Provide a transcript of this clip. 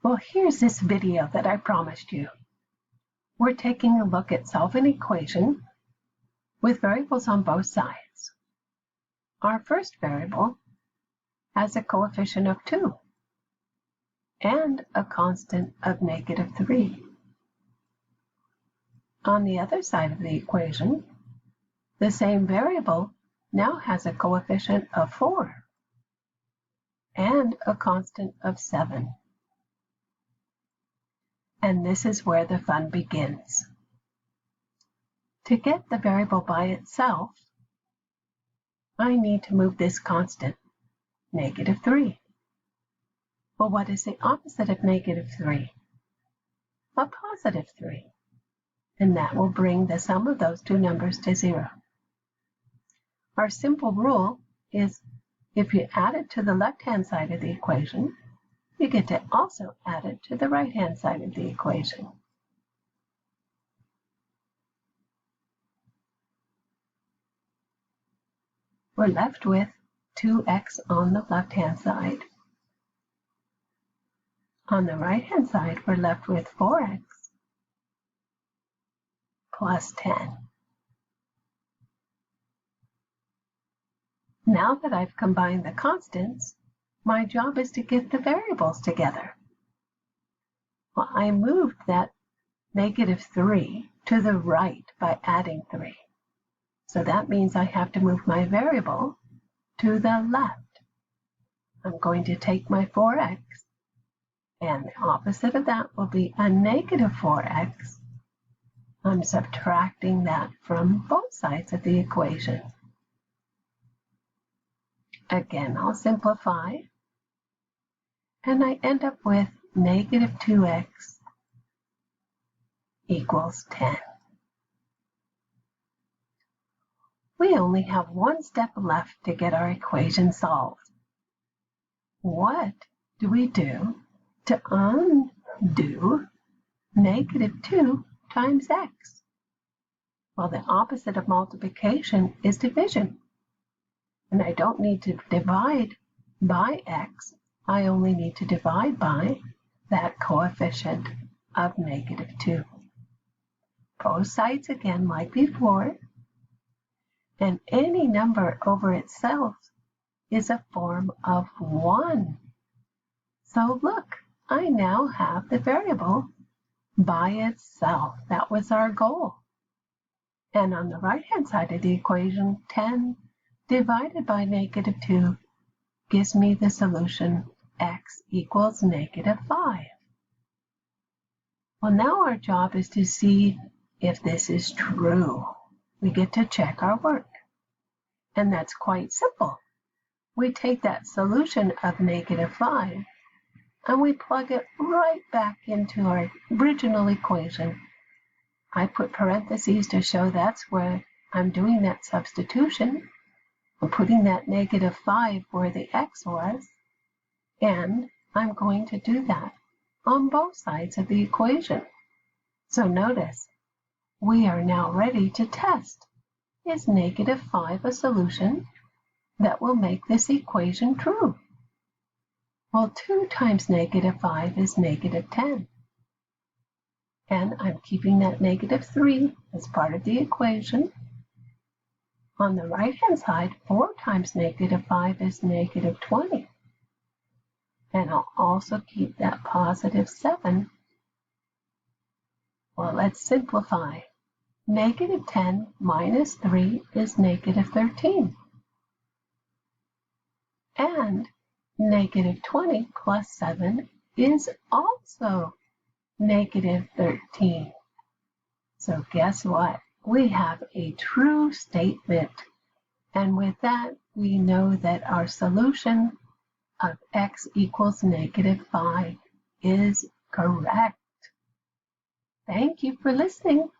Well, here's this video that I promised you. We're taking a look at solving an equation with variables on both sides. Our first variable has a coefficient of 2 and a constant of -3. On the other side of the equation, the same variable now has a coefficient of 4 and a constant of 7. And this is where the fun begins. To get the variable by itself, I need to move this constant, -3. Well, what is the opposite of -3? A +3. And that will bring the sum of those two numbers to 0. Our simple rule is if you add it to the left-hand side of the equation, you get to also add it to the right-hand side of the equation. We're left with 2x on the left-hand side. On the right-hand side, we're left with 4x plus 10. Now that I've combined the constants, my job is to get the variables together. Well, I moved that -3 to the right by adding 3. So that means I have to move my variable to the left. I'm going to take my 4x, and the opposite of that will be a -4x. I'm subtracting that from both sides of the equation. Again, I'll simplify, and I end up with -2x equals 10. We only have one step left to get our equation solved. What do we do to undo -2 times x? Well, the opposite of multiplication is division. And I don't need to divide by x. I only need to divide by that coefficient of -2. Both sides again like before. And any number over itself is a form of 1. So look, I now have the variable by itself. That was our goal. And on the right-hand side of the equation, 10 divided by -2 gives me the solution x equals -5. Well, now our job is to see if this is true. We get to check our work. And that's quite simple. We take that solution of -5 and we plug it right back into our original equation. I put parentheses to show that's where I'm doing that substitution. I'm putting that -5 where the x was, and I'm going to do that on both sides of the equation. So notice, we are now ready to test. Is -5 a solution that will make this equation true? Well, 2 times -5 is -10. And I'm keeping that -3 as part of the equation. On the right-hand side, 4 times -5 is -20. And I'll also keep that +7. Well, let's simplify. -10 minus 3 is -13. And -20 plus 7 is also -13. So guess what? We have a true statement. And with that, we know that our solution of x equals -5 is correct. Thank you for listening.